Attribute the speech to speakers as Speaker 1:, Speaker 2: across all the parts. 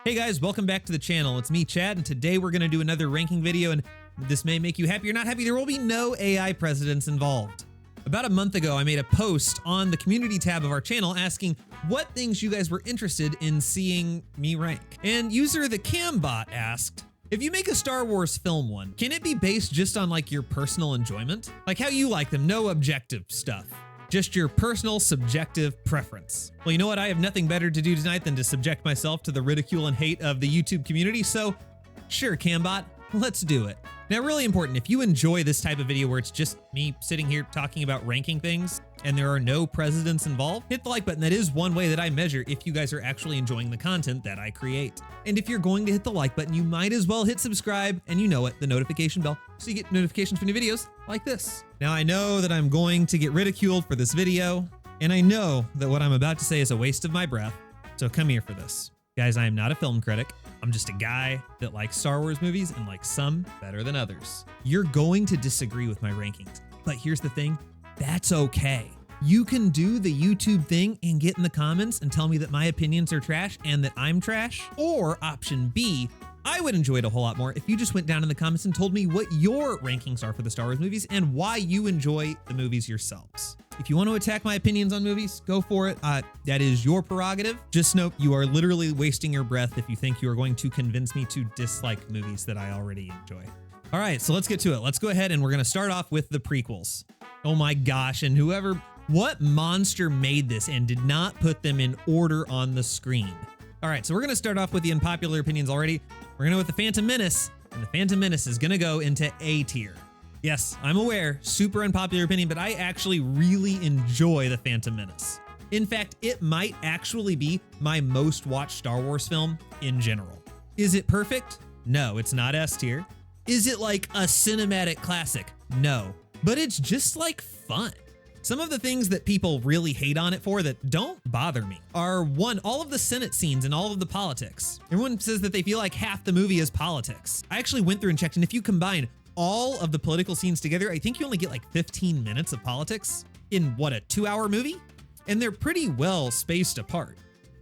Speaker 1: Hey guys, welcome back to the channel. It's me, Chad, and today we're gonna do another ranking video, and this may make you happy or not happy. There will be no AI presidents involved. About a month ago, I made a post on the community tab of our channel asking what things you guys were interested in seeing me rank. And user the Cambot asked, if you make a Star Wars film one, can it be based just on like your personal enjoyment? Like how you like them, no objective stuff. Just your personal subjective preference. Well, you know what? I have nothing better to do tonight than to subject myself to the ridicule and hate of the YouTube community, so sure, Cambot, let's do it. Now, really important, if you enjoy this type of video where it's just me sitting here talking about ranking things and there are no presidents involved, hit the like button. That is one way that I measure if you guys are actually enjoying the content that I create. And if you're going to hit the like button, you might as well hit subscribe, and you know it, the notification bell, so you get notifications for new videos like this. Now, I know that I'm going to get ridiculed for this video, and I know that what I'm about to say is a waste of my breath, so come here for this. Guys, I am not a film critic. I'm just a guy that likes Star Wars movies and likes some better than others. You're going to disagree with my rankings, but here's the thing, that's okay. You can do the YouTube thing and get in the comments and tell me that my opinions are trash and that I'm trash. Or option B, I would enjoy it a whole lot more if you just went down in the comments and told me what your rankings are for the Star Wars movies and why you enjoy the movies yourselves. If you want to attack my opinions on movies, go for it. That is your prerogative. Just note, you are literally wasting your breath if you think you are going to convince me to dislike movies that I already enjoy. All right, so let's get to it. Let's go ahead and we're going to start off with the prequels. Oh my gosh, and what monster made this and did not put them in order on the screen? All right, so we're gonna start off with the unpopular opinions already. We're gonna go with the Phantom Menace, and the Phantom Menace is gonna go into A tier. Yes, I'm aware, super unpopular opinion, but I actually really enjoy the Phantom Menace. In fact, it might actually be my most watched Star Wars film in general. Is it perfect? No, it's not S tier. Is it like a cinematic classic? No, but it's just like fun. Some of the things that people really hate on it for that don't bother me are, one, all of the Senate scenes and all of the politics. Everyone says that they feel like half the movie is politics. I actually went through and checked, and if you combine all of the political scenes together, I think you only get like 15 minutes of politics in what, a 2-hour movie? And they're pretty well spaced apart.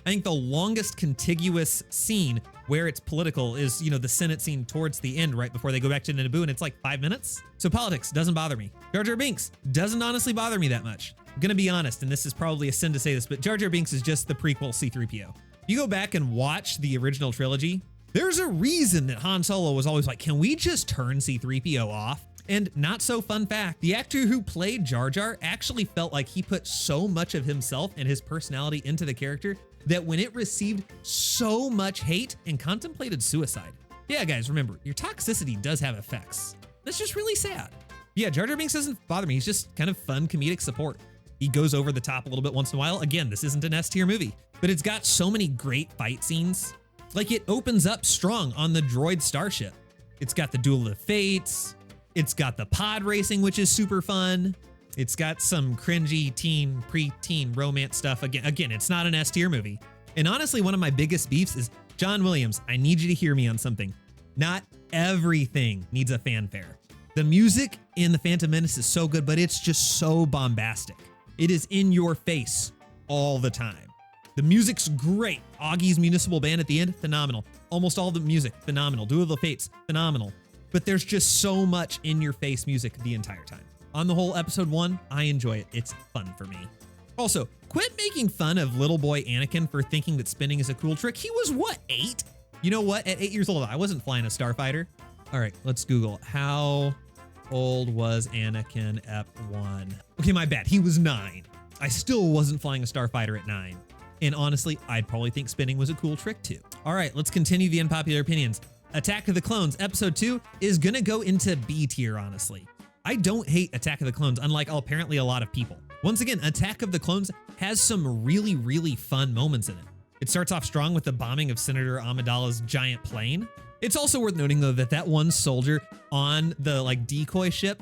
Speaker 1: I think the longest contiguous scene where it's political is, the Senate scene towards the end, right before they go back to Naboo, and it's like 5 minutes. So politics doesn't bother me. Jar Jar Binks doesn't honestly bother me that much. I'm gonna be honest, and this is probably a sin to say this, but Jar Jar Binks is just the prequel C-3PO. If you go back and watch the original trilogy, there's a reason that Han Solo was always like, can we just turn C-3PO off? And not so fun fact, the actor who played Jar Jar actually felt like he put so much of himself and his personality into the character that when it received so much hate and contemplated suicide. Yeah, guys, remember, your toxicity does have effects. That's just really sad. Yeah, Jar Jar Binks doesn't bother me. He's just kind of fun comedic support. He goes over the top a little bit once in a while. Again, this isn't an S tier movie, but it's got so many great fight scenes. Like, it opens up strong on the droid starship. It's got the Duel of the Fates. It's got the pod racing, which is super fun. It's got some cringy pre-teen romance stuff. Again, it's not an S tier movie. And honestly, one of my biggest beefs is, John Williams, I need you to hear me on something. Not everything needs a fanfare. The music in The Phantom Menace is so good, but it's just so bombastic. It is in your face all the time. The music's great. Augie's Municipal Band at the end, phenomenal. Almost all the music, phenomenal. Duel of the Fates, phenomenal. But there's just so much in your face music the entire time. On the whole, episode 1, I enjoy it. It's fun for me. Also, quit making fun of little boy Anakin for thinking that spinning is a cool trick. He was what, 8? You know what? At 8 years old, I wasn't flying a starfighter. All right, let's Google. How old was Anakin Ep 1? Okay, my bad. He was 9. I still wasn't flying a starfighter at 9. And honestly, I'd probably think spinning was a cool trick too. All right, let's continue the unpopular opinions. Attack of the Clones, episode 2 is gonna go into B tier, honestly. I don't hate Attack of the Clones, unlike apparently a lot of people. Once again, Attack of the Clones has some really, really fun moments in it. It starts off strong with the bombing of Senator Amidala's giant plane. It's also worth noting, though, that one soldier on the decoy ship,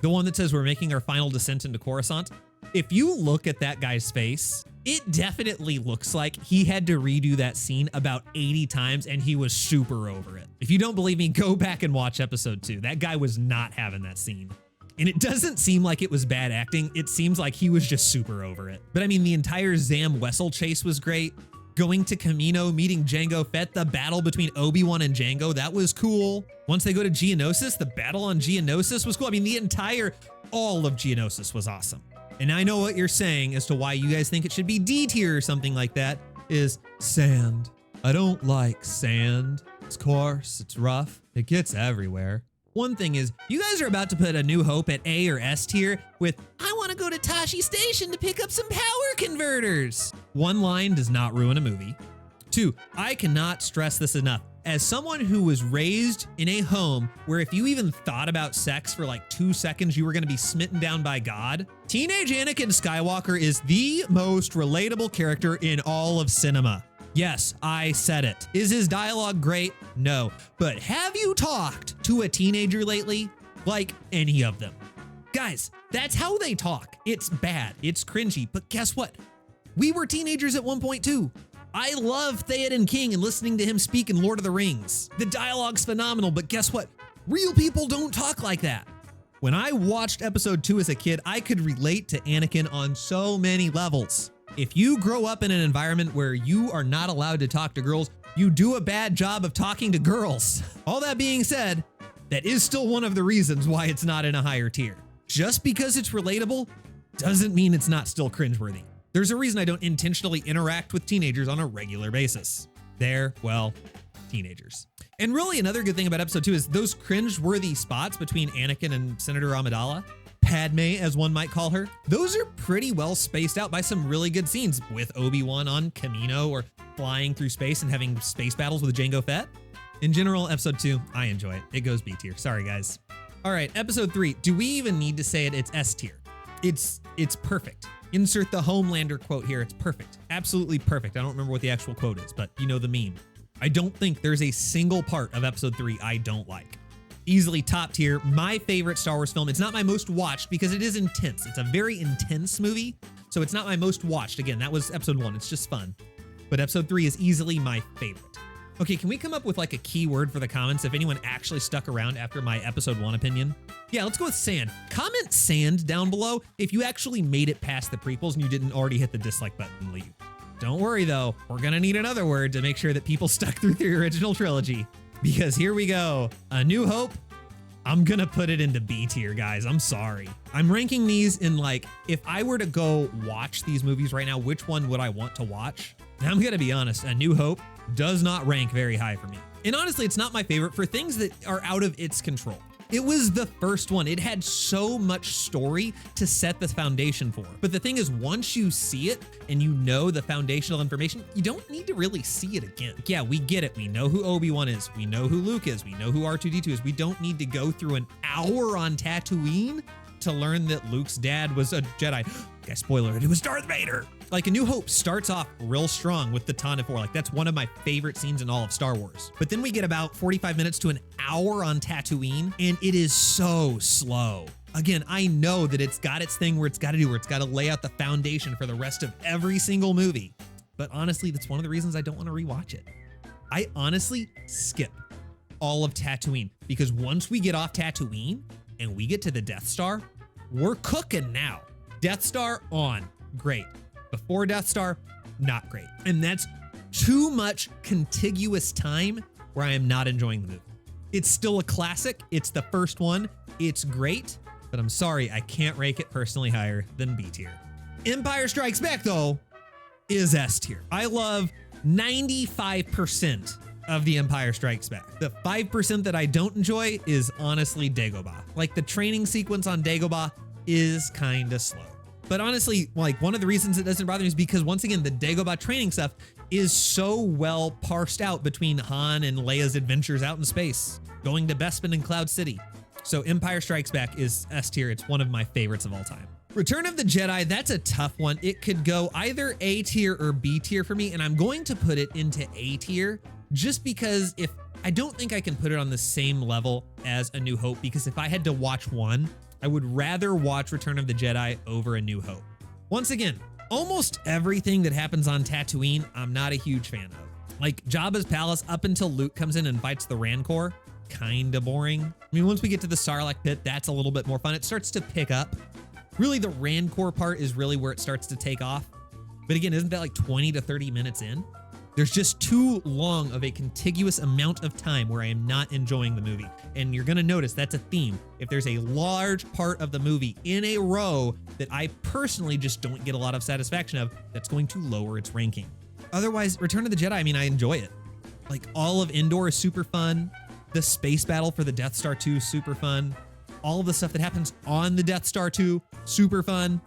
Speaker 1: the one that says we're making our final descent into Coruscant, if you look at that guy's face, it definitely looks like he had to redo that scene about 80 times and he was super over it. If you don't believe me, go back and watch episode 2. That guy was not having that scene. And it doesn't seem like it was bad acting. It seems like he was just super over it. But I mean, the entire Zam Wessel chase was great. Going to Kamino, meeting Jango Fett, the battle between Obi-Wan and Jango, that was cool. Once they go to Geonosis, the battle on Geonosis was cool. I mean, all of Geonosis was awesome. And I know what you're saying as to why you guys think it should be D tier or something like that is sand. I don't like sand. It's coarse, it's rough, it gets everywhere. One thing is, you guys are about to put A New Hope at A or S tier with, I want to go to Tashi Station to pick up some power converters. One line does not ruin a movie. Two, I cannot stress this enough. As someone who was raised in a home where if you even thought about sex for like 2 seconds, you were going to be smitten down by God, teenage Anakin Skywalker is the most relatable character in all of cinema. Yes, I said it. Is his dialogue great? No. But have you talked to a teenager lately? Like any of them? Guys, that's how they talk. It's bad. It's cringy. But guess what? We were teenagers at one point too. I love Theoden King and listening to him speak in Lord of the Rings. The dialogue's phenomenal, but guess what? Real people don't talk like that. When I watched episode 2 as a kid, I could relate to Anakin on so many levels. If you grow up in an environment where you are not allowed to talk to girls, you do a bad job of talking to girls. All that being said, that is still one of the reasons why it's not in a higher tier. Just because it's relatable doesn't mean it's not still cringeworthy. There's a reason I don't intentionally interact with teenagers on a regular basis. Well, teenagers. And really another good thing about episode 2 is those cringeworthy spots between Anakin and Senator Amidala, Padme, as one might call her, those are pretty well spaced out by some really good scenes with Obi-Wan on Kamino or flying through space and having space battles with Jango Fett. In general, episode 2, I enjoy it. It goes B tier. Sorry, guys. All right, episode 3. Do we even need to say it? It's S tier. It's perfect. Insert the Homelander quote here. It's perfect. Absolutely perfect. I don't remember what the actual quote is, but you know the meme. I don't think there's a single part of episode 3 I don't like. Easily top tier, my favorite Star Wars film. It's not my most watched because it is intense. It's a very intense movie, so it's not my most watched. Again, that was episode 1. It's just fun. But episode 3 is easily my favorite. Okay, can we come up with like a key word for the comments if anyone actually stuck around after my episode 1 opinion? Yeah, let's go with sand. Comment sand down below if you actually made it past the prequels and you didn't already hit the dislike button and leave. Don't worry though, we're gonna need another word to make sure that people stuck through the original trilogy. Because here we go, A New Hope. I'm gonna put it into B tier, guys. I'm sorry. I'm ranking these in like, if I were to go watch these movies right now, which one would I want to watch? And I'm gonna be honest, A New Hope does not rank very high for me. And honestly, it's not my favorite for things that are out of its control. It was the first one. It had so much story to set the foundation for. But the thing is, once you see it and you know the foundational information, you don't need to really see it again. Yeah, we get it. We know who Obi-Wan is. We know who Luke is. We know who R2-D2 is. We don't need to go through an hour on Tatooine to learn that Luke's dad was a Jedi. Okay, spoiler, it was Darth Vader. Like, A New Hope starts off real strong with the Tantive 4. Like, that's one of my favorite scenes in all of Star Wars. But then we get about 45 minutes to an hour on Tatooine, and it is so slow. Again, I know that it's got its thing where it's got to do, where it's got to lay out the foundation for the rest of every single movie. But honestly, that's one of the reasons I don't want to rewatch it. I honestly skip all of Tatooine, because once we get off Tatooine and we get to the Death Star, we're cooking now. Death Star on, great. Before Death Star, not great. And that's too much contiguous time where I am not enjoying the movie. It's still a classic. It's the first one. It's great, but I'm sorry, I can't rank it personally higher than B tier. Empire Strikes Back, though, is S tier. I love 95% of The Empire Strikes Back. The 5% that I don't enjoy is honestly Dagobah. Like, the training sequence on Dagobah is kind of slow. But honestly, like, one of the reasons it doesn't bother me is because, once again, the Dagobah training stuff is so well parsed out between Han and Leia's adventures out in space, going to Bespin and Cloud City. So Empire Strikes Back is S tier. It's one of my favorites of all time. Return of the Jedi, that's a tough one. It could go either A tier or B tier for me, and I'm going to put it into A tier just because I don't think I can put it on the same level as A New Hope, because if I had to watch one, I would rather watch Return of the Jedi over A New Hope. Once again, almost everything that happens on Tatooine, I'm not a huge fan of. Like, Jabba's palace up until Luke comes in and fights the Rancor, kinda boring. I mean, once we get to the Sarlacc pit, that's a little bit more fun. It starts to pick up. Really, the Rancor part is really where it starts to take off. But again, isn't that like 20 to 30 minutes in? There's just too long of a contiguous amount of time where I am not enjoying the movie. And you're gonna notice that's a theme. If there's a large part of the movie in a row that I personally just don't get a lot of satisfaction of, that's going to lower its ranking. Otherwise, Return of the Jedi, I mean, I enjoy it. Like, all of Endor is super fun. The space battle for the Death Star 2 is super fun. All of the stuff that happens on the Death Star 2, super fun.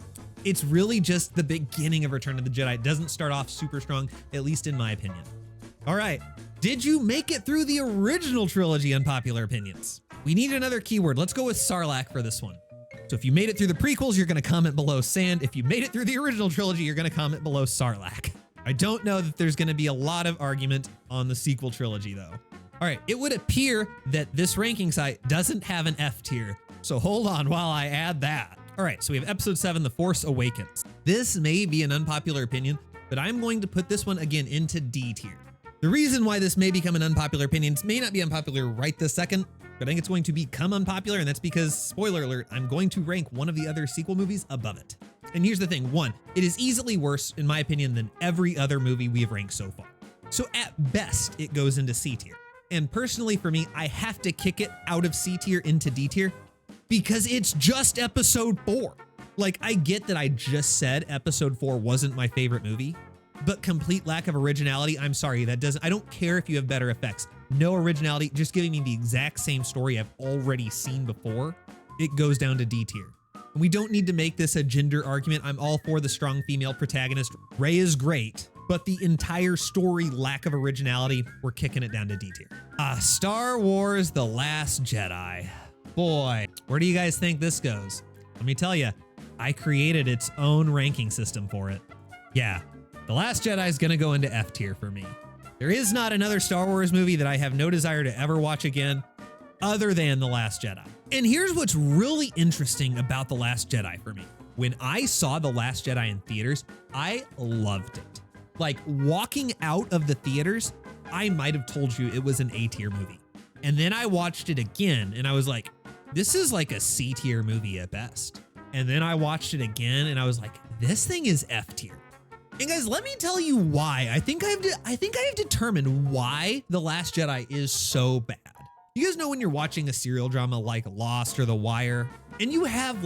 Speaker 1: It's really just the beginning of Return of the Jedi. It doesn't start off super strong, at least in my opinion. All right, did you make it through the original trilogy? Unpopular opinions. We need another keyword. Let's go with Sarlacc for this one. So if you made it through the prequels, you're gonna comment below sand. If you made it through the original trilogy, you're gonna comment below Sarlacc. I don't know that there's gonna be a lot of argument on the sequel trilogy though. All right, it would appear that this ranking site doesn't have an F tier. So hold on while I add that. All right, so we have episode 7, The Force Awakens. This may be an unpopular opinion, but I'm going to put this one again into D tier. The reason why this may become an unpopular opinion, may not be unpopular right this second, but I think it's going to become unpopular, and that's because, spoiler alert, I'm going to rank one of the other sequel movies above it. And here's the thing, one, it is easily worse, in my opinion, than every other movie we have ranked so far. So at best, it goes into C tier. And personally for me, I have to kick it out of C tier into D tier, because it's just episode 4. Like, I get that I just said episode 4 wasn't my favorite movie, but complete lack of originality, I'm sorry, I don't care if you have better effects. No originality, just giving me the exact same story I've already seen before, it goes down to D tier. And we don't need to make this a gender argument. I'm all for the strong female protagonist. Rey is great, but the entire story, lack of originality, we're kicking it down to D tier. Star Wars: The Last Jedi. Boy, where do you guys think this goes? Let me tell you, I created its own ranking system for it. Yeah, The Last Jedi is gonna go into F tier for me. There is not another Star Wars movie that I have no desire to ever watch again other than The Last Jedi. And here's what's really interesting about The Last Jedi for me. When I saw The Last Jedi in theaters, I loved it. Like, walking out of the theaters, I might have told you it was an A tier movie. And then I watched it again and I was like, this is like a C tier movie at best. And then I watched it again and I was like, this thing is F tier. And guys, let me tell you why. I think I have determined why The Last Jedi is so bad. You guys know when you're watching a serial drama like Lost or The Wire, and you have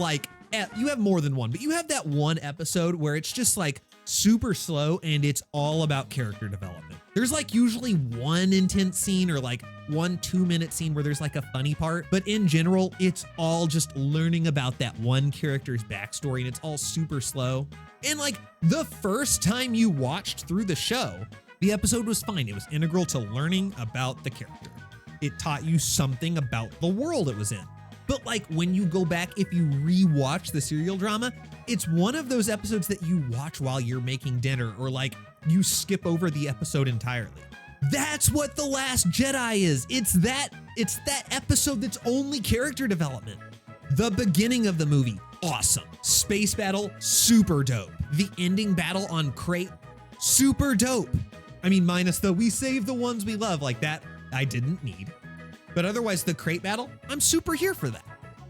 Speaker 1: more than one, but you have that one episode where it's just like super slow and it's all about character development. There's like usually one intense scene or like 1 2-minute scene where there's like a funny part, but in general, it's all just learning about that one character's backstory and it's all super slow. And like the first time you watched through the show, the episode was fine. It was integral to learning about the character. It taught you something about the world it was in. But like when you go back, if you rewatch the serial drama, it's one of those episodes that you watch while you're making dinner or like you skip over the episode entirely. That's what The Last Jedi is. It's that episode that's only character development. The beginning of the movie, awesome. Space battle, super dope. The ending battle on Crate, super dope. I mean, minus the we save the ones we love, like that I didn't need. But otherwise, the Crate battle, I'm super here for that.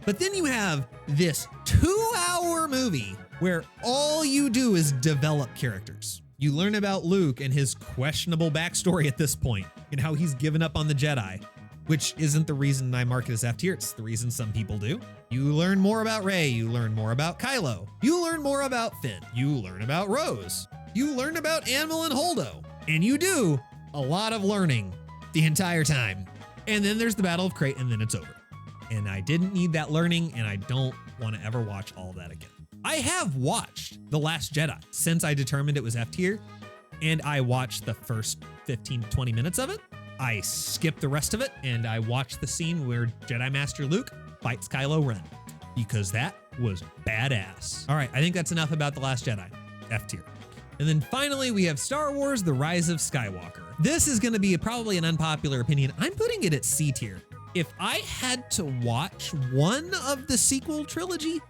Speaker 1: But then you have this 2-hour movie where all you do is develop characters. You learn about Luke and his questionable backstory at this point and how he's given up on the Jedi, which isn't the reason I mark it as F tier. It's the reason some people do. You learn more about Rey. You learn more about Kylo. You learn more about Finn. You learn about Rose. You learn about Animal and Holdo. And you do a lot of learning the entire time. And then there's the Battle of Crate, and then it's over. And I didn't need that learning, and I don't want to ever watch all that again. I have watched The Last Jedi since I determined it was F tier, and I watched the first 15 to 20 minutes of it. I skipped the rest of it, and I watched the scene where Jedi Master Luke fights Kylo Ren, because that was badass. All right, I think that's enough about The Last Jedi, F tier. And then finally, we have Star Wars: The Rise of Skywalker. This is gonna be probably an unpopular opinion. I'm putting it at C tier. If I had to watch one of the sequel trilogy,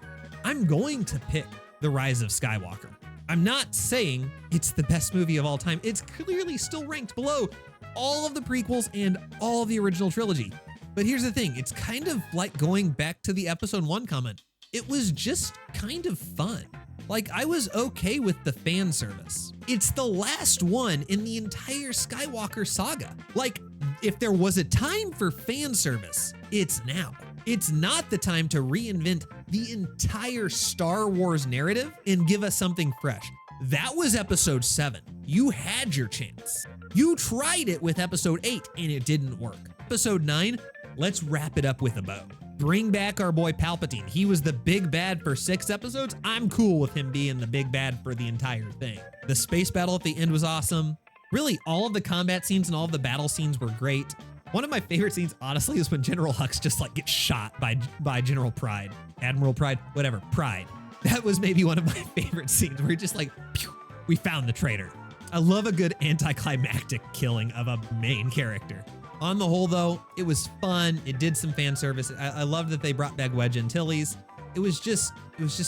Speaker 1: I'm going to pick The Rise of Skywalker. I'm not saying it's the best movie of all time. It's clearly still ranked below all of the prequels and all of the original trilogy. But here's the thing, it's kind of like going back to the episode 1 comment. It was just kind of fun. Like, I was okay with the fan service. It's the last one in the entire Skywalker saga. Like, if there was a time for fan service, it's now. It's not the time to reinvent the entire Star Wars narrative and give us something fresh. That was episode 7. You had your chance. You tried it with episode 8 and it didn't work. Episode 9, let's wrap it up with a bow. Bring back our boy Palpatine. He was the big bad for 6 episodes. I'm cool with him being the big bad for the entire thing. The space battle at the end was awesome. Really, all of the combat scenes and all of the battle scenes were great. One of my favorite scenes, honestly, is when General Hux just like gets shot by General Pride, Admiral Pride, whatever, Pride. That was maybe one of my favorite scenes where you're just like, pew, we found the traitor. I love a good anticlimactic killing of a main character. On the whole, though, it was fun. It did some fan service. I love that they brought back Wedge Antilles. It was just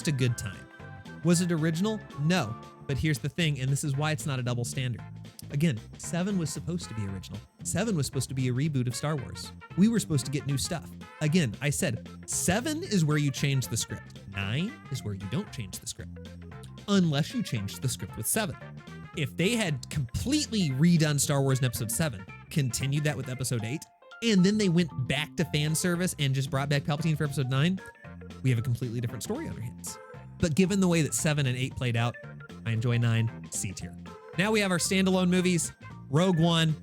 Speaker 1: a good time. Was it original? No. But here's the thing, and this is why it's not a double standard. Again, 7 was supposed to be original. 7 was supposed to be a reboot of Star Wars. We were supposed to get new stuff. Again, I said 7 is where you change the script. 9 is where you don't change the script. Unless you change the script with 7. If they had completely redone Star Wars in episode 7, continued that with episode 8, and then they went back to fan service and just brought back Palpatine for episode 9, we have a completely different story on our hands. But given the way that 7 and 8 played out, I enjoy 9, C tier. Now we have our standalone movies. Rogue One,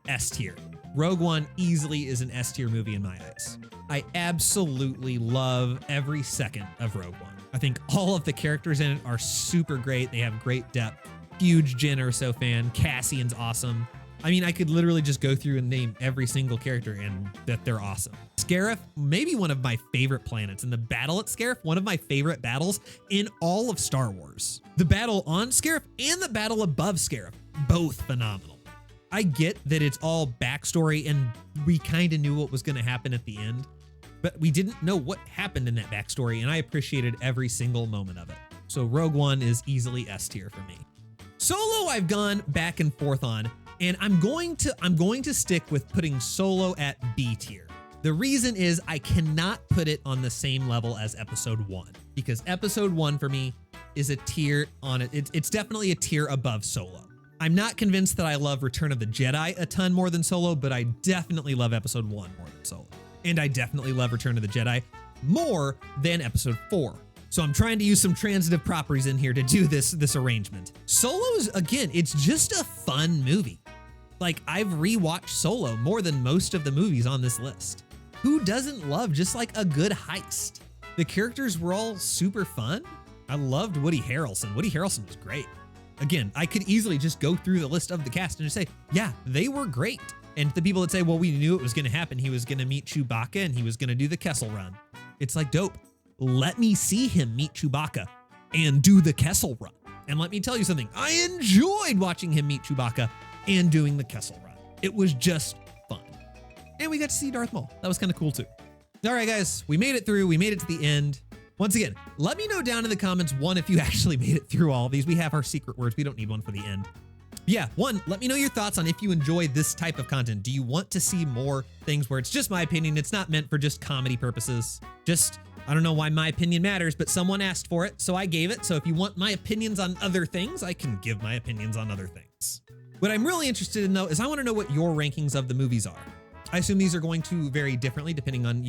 Speaker 1: S tier. Rogue One easily is an S tier movie in my eyes. I absolutely love every second of Rogue One. I think all of the characters in it are super great. They have great depth. Huge Jyn Erso fan. Cassian's awesome. I mean, I could literally just go through and name every single character and that they're awesome. Scarif, maybe one of my favorite planets. And the battle at Scarif, one of my favorite battles in all of Star Wars. The battle on Scarif and the battle above Scarif, both phenomenal. I get that it's all backstory and we kind of knew what was going to happen at the end, but we didn't know what happened in that backstory, and I appreciated every single moment of it. So Rogue One is easily S tier for me. Solo, I've gone back and forth on, and I'm going to stick with putting Solo at B tier. The reason is I cannot put it on the same level as episode 1, because episode 1 for me is a tier on it. It's definitely a tier above Solo. I'm not convinced that I love Return of the Jedi a ton more than Solo, but I definitely love episode 1 more than Solo. And I definitely love Return of the Jedi more than episode 4. So I'm trying to use some transitive properties in here to do this arrangement. Solo's, again, it's just a fun movie. Like, I've rewatched Solo more than most of the movies on this list. Who doesn't love just like a good heist? The characters were all super fun. I loved Woody Harrelson. Woody Harrelson was great. Again, I could easily just go through the list of the cast and just say, yeah, they were great. And the people that say, well, we knew it was going to happen. He was going to meet Chewbacca and he was going to do the Kessel Run. It's like, dope. Let me see him meet Chewbacca and do the Kessel Run. And let me tell you something. I enjoyed watching him meet Chewbacca and doing the Kessel Run. It was just fun. And we got to see Darth Maul. That was kind of cool too. All right, guys, we made it through. We made it to the end. Once again, let me know down in the comments, one, if you actually made it through all of these. We have our secret words. We don't need one for the end. Yeah, one, let me know your thoughts on if you enjoy this type of content. Do you want to see more things where it's just my opinion? It's not meant for just comedy purposes. I don't know why my opinion matters, but someone asked for it, so I gave it. So if you want my opinions on other things, I can give my opinions on other things. What I'm really interested in, though, is I want to know what your rankings of the movies are. I assume these are going to vary differently depending on,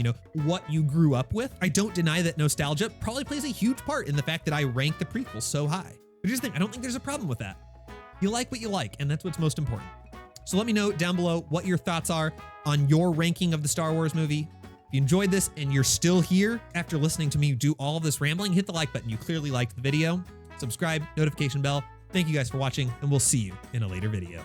Speaker 1: what you grew up with. I don't deny that nostalgia probably plays a huge part in the fact that I rank the prequels so high. But here's the thing, I don't think there's a problem with that. You like what you like, and that's what's most important. So let me know down below what your thoughts are on your ranking of the Star Wars movie. If you enjoyed this and you're still here after listening to me do all of this rambling, hit the like button. You clearly liked the video. Subscribe, notification bell. Thank you guys for watching, and we'll see you in a later video.